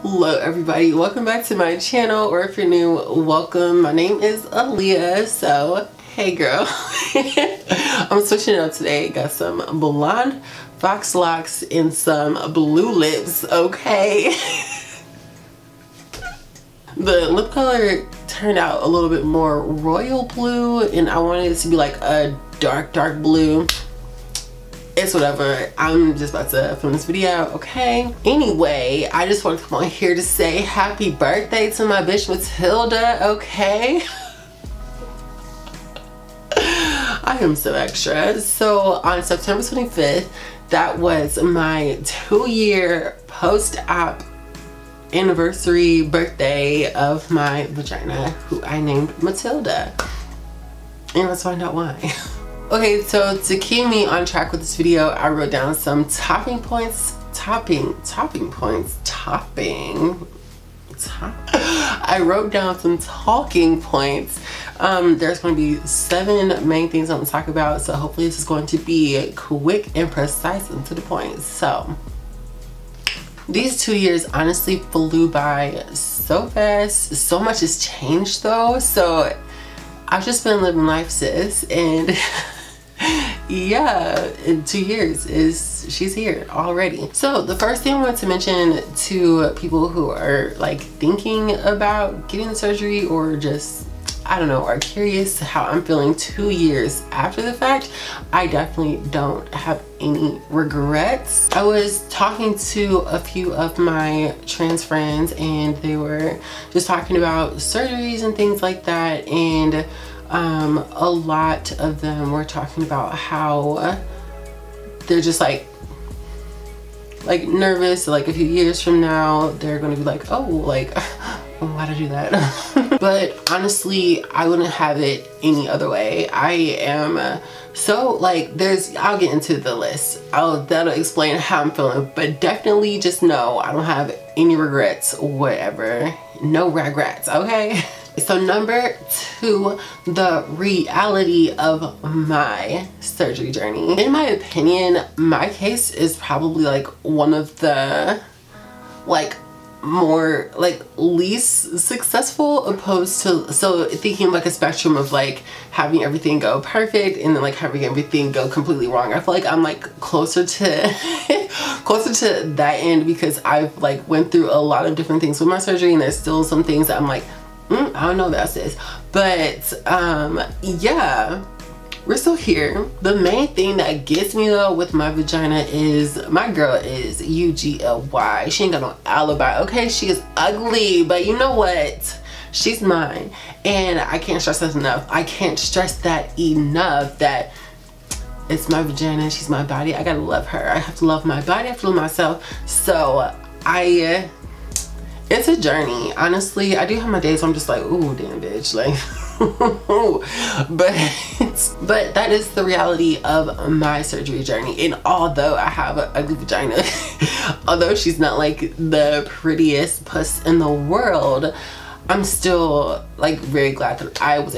Hello everybody, welcome back to my channel, or if you're new, welcome. My name is Aaliyah, so hey girl. I'm switching it up today. Got some blonde fox locks and some blue lips, okay? The lip color turned out a little bit more royal blue, and I wanted it to be like a dark blue. It's whatever. I'm just about to film this video, okay? Anyway, I just want to come on here to say happy birthday to my bitch Matilda, okay? I am so extra. So on September 25th, that was my 2-year post-op anniversary birthday of my vagina, who I named Matilda. And let's find out why. Okay, so to keep me on track with this video, I wrote down some topping points. I wrote down some talking points. There's going to be 7 main things I'm going to talk about, so hopefully this is going to be quick and precise and to the point. So these 2 years honestly flew by so fast. So much has changed though, so I've just been living life, sis, and yeah, in 2 years she's here already. So the first thing I want to mention to people who are like thinking about getting the surgery, or just, I don't know, are curious how I'm feeling 2 years after the fact, I definitely don't have any regrets. I was talking to a few of my trans friends, and they were just talking about surgeries and things like that, and a lot of them were talking about how they're just like nervous, like a few years from now they're gonna be like, oh, like why'd I do that? But honestly, I wouldn't have it any other way. I am so like, I'll get into the list. That'll explain how I'm feeling, but definitely just know I don't have any regrets, whatever. No regrets, okay? So number 2, the reality of my surgery journey. In my opinion, my case is probably like one of the more least successful, opposed to, so thinking like a spectrum of like having everything go perfect and then like having everything go completely wrong. I feel like I'm like closer to that end, because I've like went through a lot of different things with my surgery, and there's still some things that I'm like, I don't know about this, but yeah, we're still here. The main thing that gets me though with my vagina is my girl is UGLY. She ain't got no alibi, okay? She is ugly, but you know what? She's mine, and I can't stress that enough. I can't stress that enough, that it's my vagina, she's my body. I gotta love her. I have to love my body, I have to love myself. So it's a journey, honestly. I do have my days where I'm just like, ooh, damn bitch, like but that is the reality of my surgery journey. And although I have an ugly vagina, although she's not like the prettiest puss in the world, I'm still like very glad that I was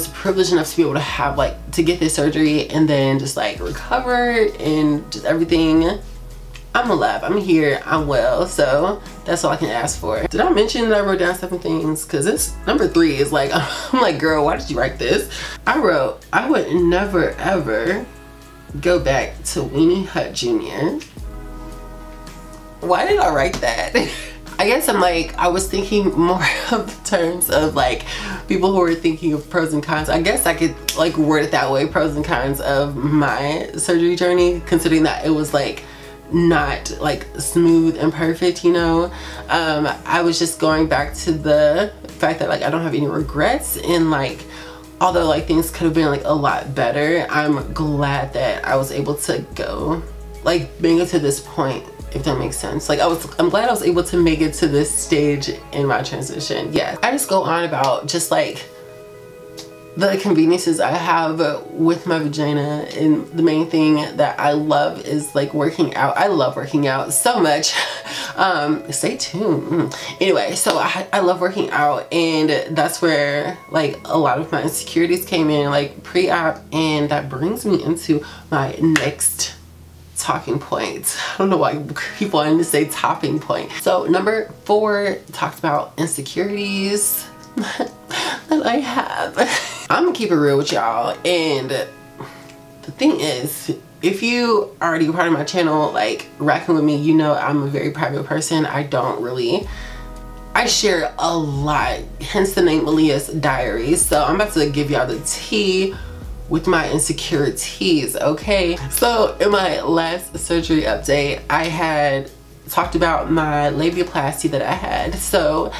privileged enough to be able to have to get this surgery and then just like recover and just everything. I'm alive, I'm here, I'm well, so that's all I can ask for. Did I mention that I wrote down 7 things? Because this number 3 is like, I'm like, girl, why did you write this? I wrote, I would never ever go back to Weenie Hut Jr. Why did I write that? I guess I was thinking more of the terms of like people who are thinking of pros and cons. I guess I could like word it that way, pros and cons of my surgery journey, considering that it was like not like smooth and perfect, you know. I was just going back to the fact that like I don't have any regrets, and like although like things could have been like a lot better, I'm glad that I was able to go like make it to this point, if that makes sense. Like I'm glad I was able to make it to this stage in my transition. Yeah, I just go on about just like the conveniences I have with my vagina, and the main thing that I love is like working out. I love working out so much. Stay tuned. Anyway, so I love working out, and that's where like a lot of my insecurities came in, like pre-op, and that brings me into my next talking points. I don't know why people wanted to say topping point. So number 4 talked about insecurities that I have. I'm gonna keep it real with y'all, and the thing is, if you already a part of my channel, like rocking with me, you know I'm a very private person. I share a lot, hence the name Aaliyah's Diaries. So I'm about to give y'all the tea with my insecurities, okay? So in my last surgery update, I had talked about my labiaplasty that I had. So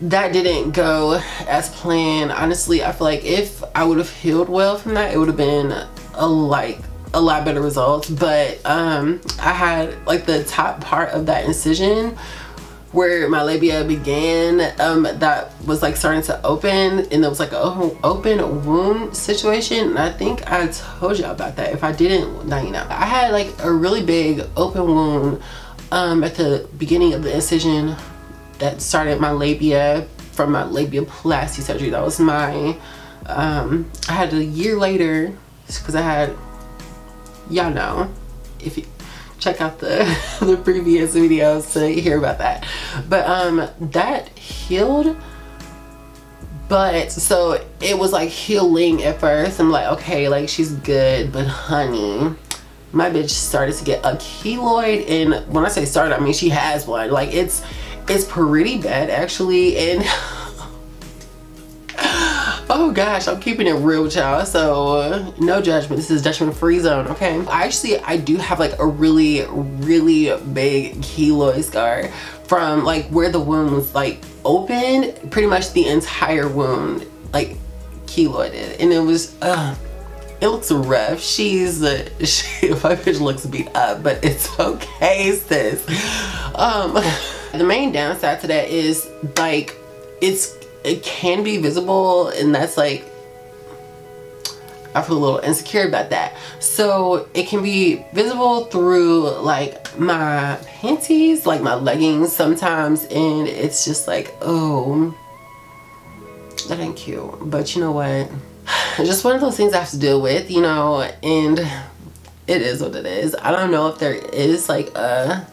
that didn't go as planned. Honestly, I feel like if I would have healed well from that, it would have been a lot better results. But I had like the top part of that incision where my labia began, that was like starting to open, and it was like a open wound situation. And I think I told y'all about that. If I didn't, now you know. I had like a really big open wound at the beginning of the incision that started my labia from my labiaplasty surgery. That was my, I had a year later, because I had, y'all know, if you check out the previous videos to hear about that. But that healed, but so it was like healing at first. I'm like, okay, like she's good, but honey, my bitch started to get a keloid. And when I say started, I mean she has one. Like it's pretty bad actually. And oh gosh, I'm keeping it real with y'all, so no judgment. This is judgment free zone, okay? I do have like a really big keloid scar from like where the wound was like open, pretty much the entire wound like keloided. And it was it looks rough. My bitch looks beat up, but it's okay, sis. The main downside to that is like it can be visible, and that's like, I feel a little insecure about that. So it can be visible through like my panties, like my leggings sometimes, and it's just like, oh, that ain't cute. But you know what? It's just one of those things I have to deal with, you know, and it is what it is. I don't know if there is like a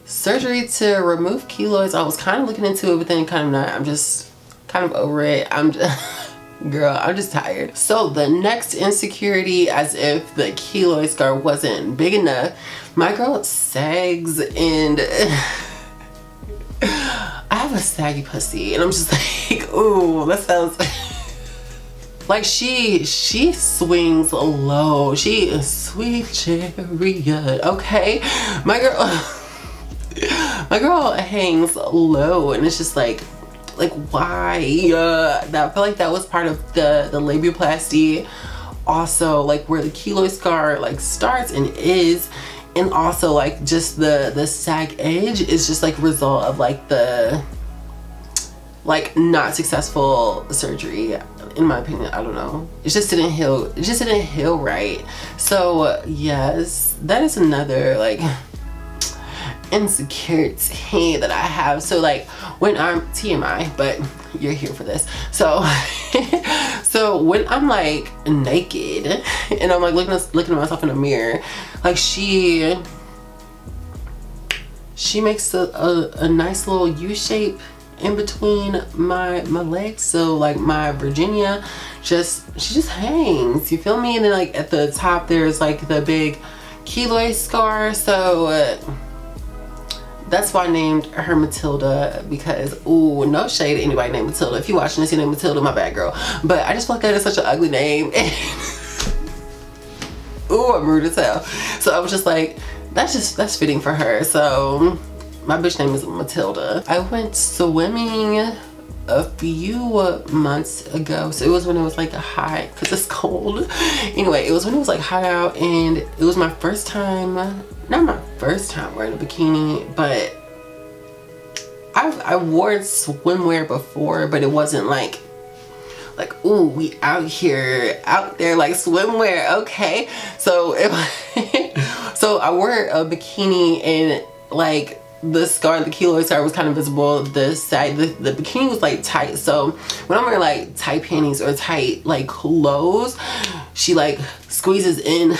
surgery to remove keloids. I was kind of looking into it, but then kind of not. I'm just kind of over it. Girl, I'm just tired. So the next insecurity, as if the keloid scar wasn't big enough, my girl sags, and I have a saggy pussy, and I'm just like, ooh, that sounds like she swings low. She is sweet chariot, okay? My girl hangs low, and it's just like why? I feel like that was part of the labiaplasty also, like where the keloid scar like starts and is, and also like just the sag edge is just like a result of like the like not successful surgery, in my opinion. I don't know, it just didn't heal right. So yes, that is another like insecurity that I have. So like when I'm TMI, but you're here for this, so so when I'm like naked and I'm like looking at myself in the mirror, like she makes a nice little U shape in between my legs. So like my Virginia she just hangs, you feel me? And then like at the top there's like the big keloid scar. So that's why I named her Matilda, because, ooh, no shade to anybody named Matilda. If you're watching this, you named Matilda, my bad, girl. But I just feel like that is such an ugly name. Ooh, I'm rude as hell. So I was just like, that's fitting for her. So my bitch name is Matilda. I went swimming a few months ago. So it was when it was like hot, because it's cold. Anyway, it was when it was like hot out, and it was my first time, not my first time wearing a bikini, but I wore swimwear before, but it wasn't like ooh, we out there like swimwear, okay? So so I wore a bikini, and like the keloid scar was kind of visible. The bikini was like tight, so when I'm wearing like tight panties or tight like clothes, she like squeezes in,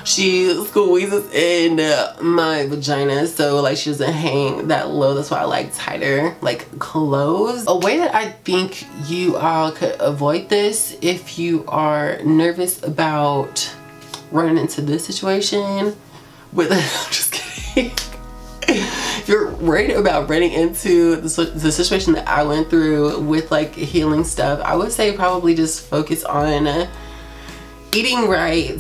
she squeezes in my vagina, so like she doesn't hang that low. That's why I like tighter like clothes. A way that I think you all could avoid this if you are nervous about running into this situation with I'm just kidding. If you're worried about running into the situation that I went through with like healing stuff, I would say probably just focus on eating right,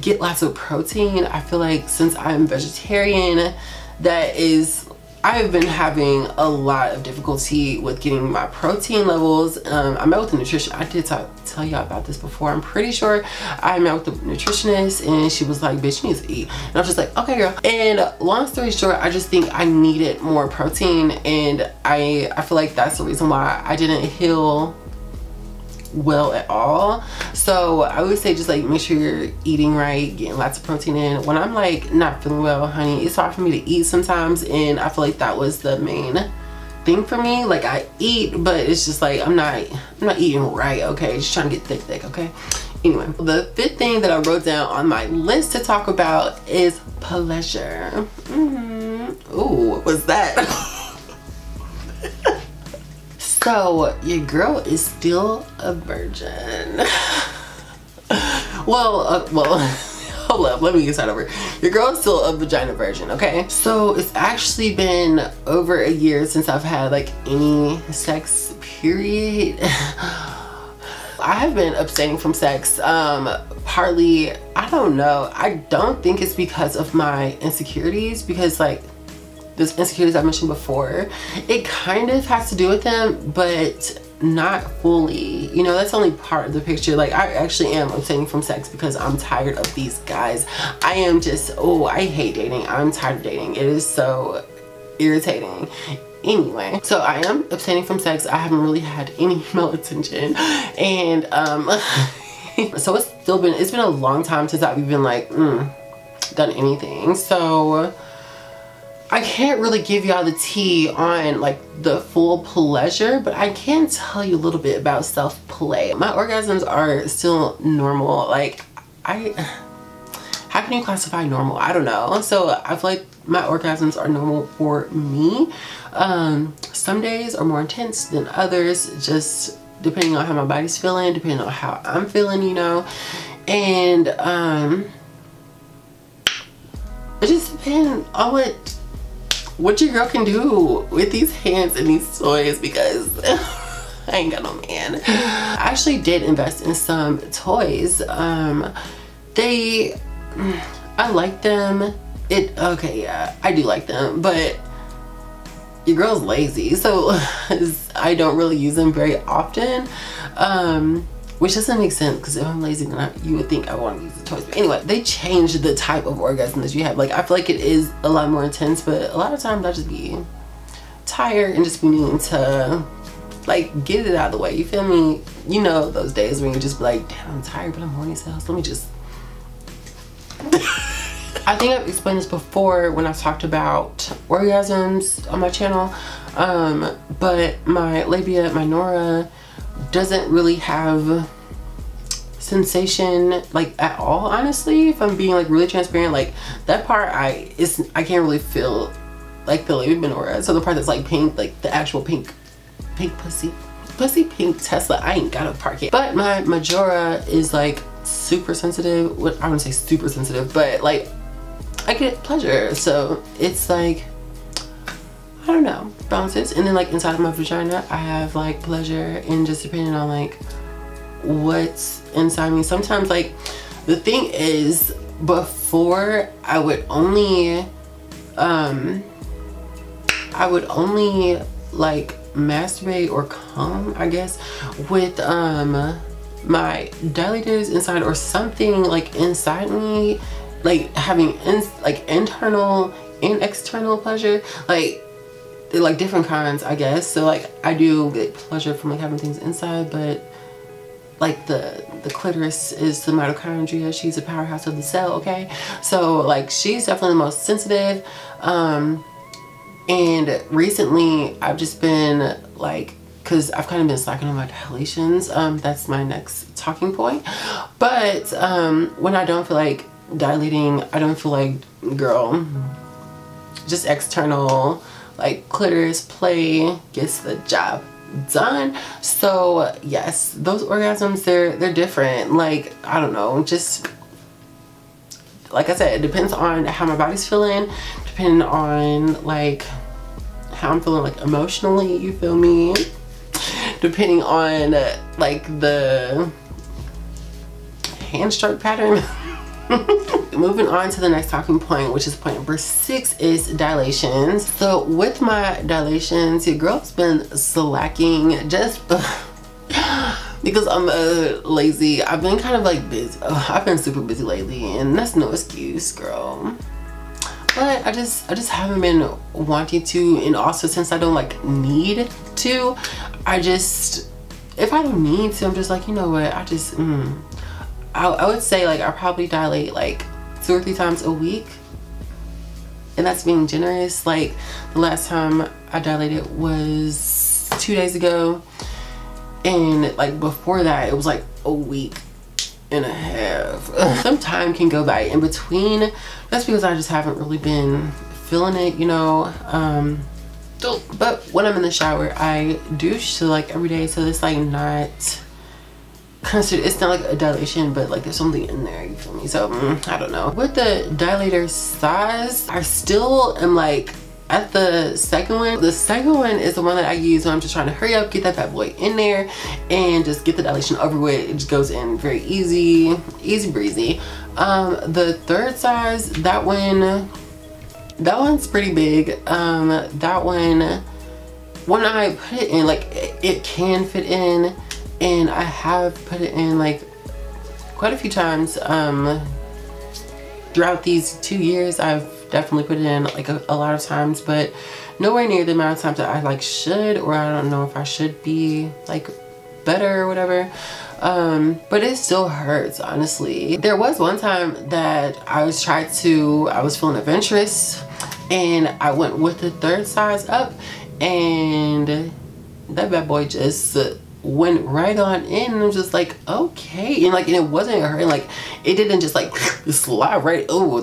get lots of protein. I feel like since I'm vegetarian, I've been having a lot of difficulty with getting my protein levels. I met with a nutrition. I did tell y'all about this before. I'm pretty sure I met with the nutritionist and she was like, bitch, you need to eat. And I was just like, okay, girl. And long story short, I just think I needed more protein, and I feel like that's the reason why I didn't heal well at all. So I would say just like make sure you're eating right, getting lots of protein in. When I'm like not feeling well, honey, it's hard for me to eat sometimes, and I feel like that was the main thing for me. Like I eat, but it's just like I'm not eating right, okay? Just trying to get thick, okay? Anyway, the fifth thing that I wrote down on my list to talk about is pleasure. Ooh, what was that? So your girl is still a virgin. well, hold up, let me get started over. Your girl is still a vagina virgin, okay? So it's actually been over a year since I've had like any sex, period. I have been abstaining from sex, partly, I don't know. I don't think it's because of my insecurities, because like those insecurities I mentioned before, it kind of has to do with them, but not fully. You know, that's only part of the picture. Like I actually am abstaining from sex because I'm tired of these guys. I am just, oh, I hate dating. I'm tired of dating. It is so irritating. Anyway, so I am abstaining from sex. I haven't really had any male attention, and so it's been a long time since I've even like done anything. So I can't really give y'all the tea on like the full pleasure, but I can tell you a little bit about self-play. My orgasms are still normal. Like how can you classify normal? I don't know. So I feel like my orgasms are normal for me. Some days are more intense than others, just depending on how my body's feeling, depending on how I'm feeling, you know. And it just depends on what your girl can do with these hands and these toys, because I ain't got no man. I actually did invest in some toys. I like them. Okay, yeah, I do like them, but your girl's lazy, so I don't really use them very often, which doesn't make sense, because if I'm lazy, then you would think I want to use the toys. But anyway, they changed the type of orgasm that you have. Like I feel like it is a lot more intense, but a lot of times I just be tired and just be needing to like get it out of the way, you feel me? You know those days when you just be like, damn, I'm tired but I'm horny as hell, so let me just I think I've explained this before when I've talked about orgasms on my channel, but my labia minora doesn't really have sensation like at all, honestly. If I'm being like really transparent, like that part I can't really feel like the labia minora. So the part that's like pink, like the actual pink pussy pink Tesla, I ain't got a part yet. But my majora is like super sensitive. I wouldn't say super sensitive, but like I get pleasure, so it's like, I don't know, bounces. And then like inside of my vagina I have like pleasure, and just depending on like what's inside me. Sometimes like the thing is, before I would only like masturbate or come, I guess, with my dilators inside, or something like inside me, like having internal and external pleasure. Like they're like different kinds, I guess. So like I do get pleasure from like having things inside, but like the clitoris is the mitochondria. She's a powerhouse of the cell, okay? So like she's definitely the most sensitive. And recently I've just been like because I've kind of been slacking on my dilations. That's my next talking point. But when I don't feel like dilating, I don't feel like, girl, just external like clitoris play gets the job done. So yes, those orgasms, they're different. Like, I don't know, just like I said, it depends on how my body's feeling, depending on like how I'm feeling like emotionally, you feel me, depending on like the hand stroke pattern. Moving on to the next talking point, which is point number 6, is dilations. So with my dilations, your girl's been slacking just because I'm lazy. I've been kind of like busy. I've been super busy lately, and that's no excuse, girl. But I just haven't been wanting to, and also since I don't like need to, if I don't need to, I'm just like, you know what, I would say like I probably dilate like 2 or 3 times a week, and that's being generous. Like the last time I dilated was 2 days ago, and like before that it was like a week and a half. Some time can go by in between. That's because I just haven't really been feeling it, you know. But when I'm in the shower, I douche like every day, so it's like not considered, it's not like a dilation, but like there's something in there, you feel me? So I don't know. With the dilator size, I still am like at the second one. The second one is the one that I use when I'm just trying to hurry up, get that bad boy in there and just get the dilation over with. It just goes in very easy breezy. The third size, that one's pretty big. That one, when I put it in, like it can fit in, and I have put it in like quite a few times throughout these 2 years. I've definitely put it in like a lot of times, but nowhere near the amount of times that I like should, or I don't know if I should be like better or whatever. But it still hurts, honestly. There was one time that I was feeling adventurous, and I went with the third size up, and that bad boy just went right on in, and I'm just like, okay. And it wasn't hurting, like it didn't just like slide right, oh,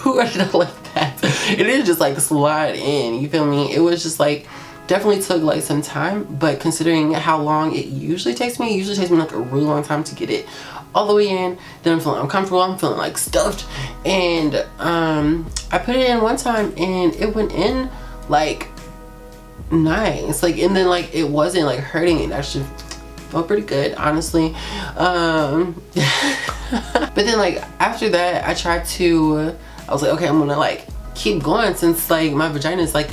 who I didn't like that. It didn't just like slide in, you feel me? It was just like, definitely took like some time, but considering how long it usually takes me, like a really long time to get it all the way in. Then I'm feeling uncomfortable, I'm feeling like stuffed, and I put it in one time and it went in like nice, like, and then like it wasn't like hurting. It actually felt pretty good, honestly. But then like after that, I was like, okay, I'm gonna like keep going, since like my vagina is like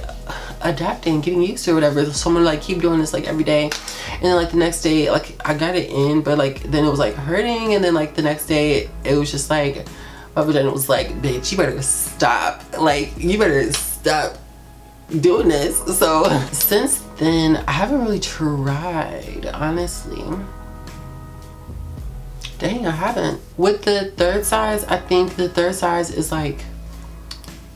adapting, getting used to or whatever. So I'm gonna like keep doing this like every day. And then like the next day, like I got it in, but like then it was like hurting, and then like the next day it was just like my vagina was like, bitch, you better stop, like you better stop doing this. So since then I haven't really tried, honestly. Dang, I haven't. With the third size, I think the third size is like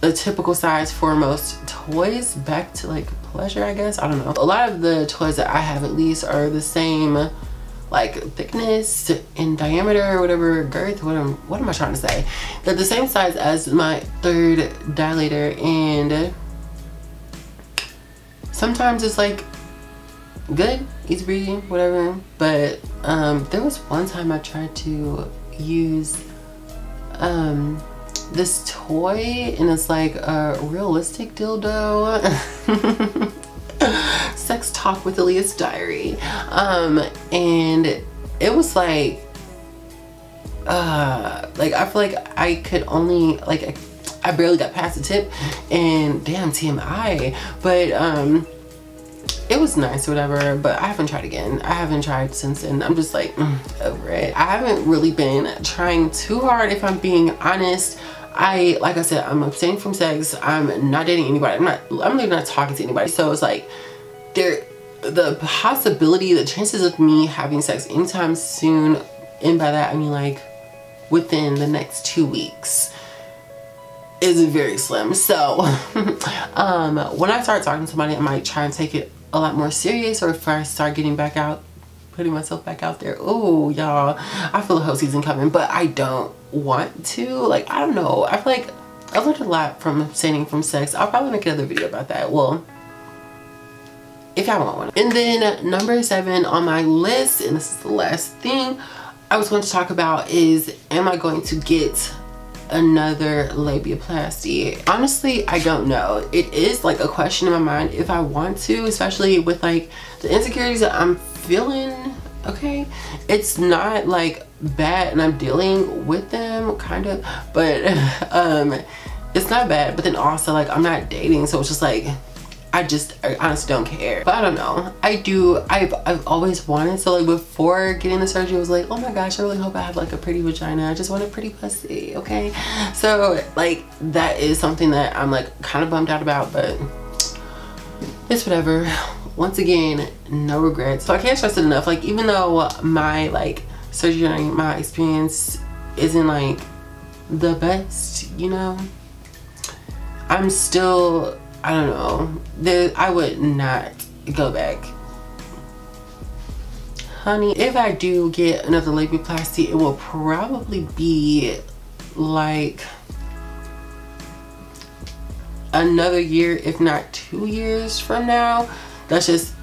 a typical size for most toys, back to like pleasure, I guess. I don't know. A lot of the toys that I have at least are the same like thickness and diameter or whatever, girth, what am I trying to say? They're the same size as my third dilator, and sometimes it's like good, easy breezy, whatever. But there was one time I tried to use this toy, and it's like a realistic dildo. Sex talk with Aaliyah's diary. And it was like I feel like I could only like, I barely got past the tip, and damn, TMI. But it was nice or whatever, but I haven't tried again. I haven't tried since then. I'm just like over it. I haven't really been trying too hard, if I'm being honest. Like I said, I'm abstaining from sex. I'm not dating anybody. I'm really not talking to anybody. So it's like the possibility, the chances of me having sex anytime soon, and by that I mean like within the next 2 weeks, is very slim. So when I start talking to somebody, I might try and take it a lot more serious, or if I start getting back out, putting myself back out there, oh y'all, I feel the whole season coming, but I don't want to. Like, I don't know, I feel like I learned a lot from abstaining from sex. I'll probably make another video about that, well, if y'all want one. And then number 7 on my list, and this is the last thing I was going to talk about, is am I going to get another labiaplasty? Honestly, I don't know. It is like a question in my mind if I want to, especially with like the insecurities that I'm feeling. Okay, it's not like bad and I'm dealing with them kind of, but it's not bad, but then also like I'm not dating, so it's just like I honestly don't care. But I don't know, I've always wanted, so like before getting the surgery I was like, oh my gosh, I really hope I have like a pretty vagina. I just want a pretty pussy, okay? So like that is something that I'm like kind of bummed out about, but it's whatever. Once again, no regrets. So I can't stress it enough, like even though my like surgery, my experience isn't like the best, you know, I'm still, I don't know, I would not go back. Honey, if I do get another labiaplasty, it will probably be like another year, if not 2 years from now. That's just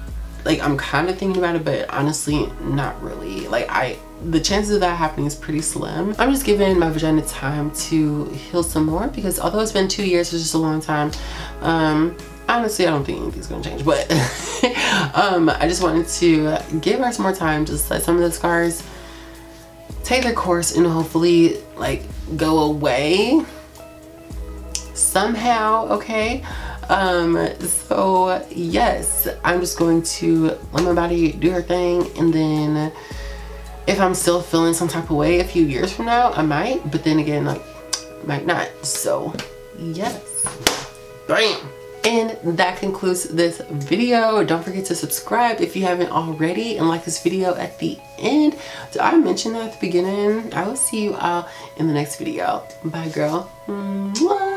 like, I'm kind of thinking about it, but honestly not really. Like the chances of that happening is pretty slim. I'm just giving my vagina time to heal some more, because although it's been 2 years, it's just a long time. Honestly, I don't think anything's gonna change, but I just wanted to give her some more time, just let some of the scars take their course and hopefully like go away somehow, okay? So yes, I'm just going to let my body do her thing, and then if I'm still feeling some type of way a few years from now, I might, but then again, like, might not. So yes, bam. And that concludes this video. Don't forget to subscribe if you haven't already, and like this video at the end. Did I mention that at the beginning? I will see you all in the next video. Bye, girl. Mwah.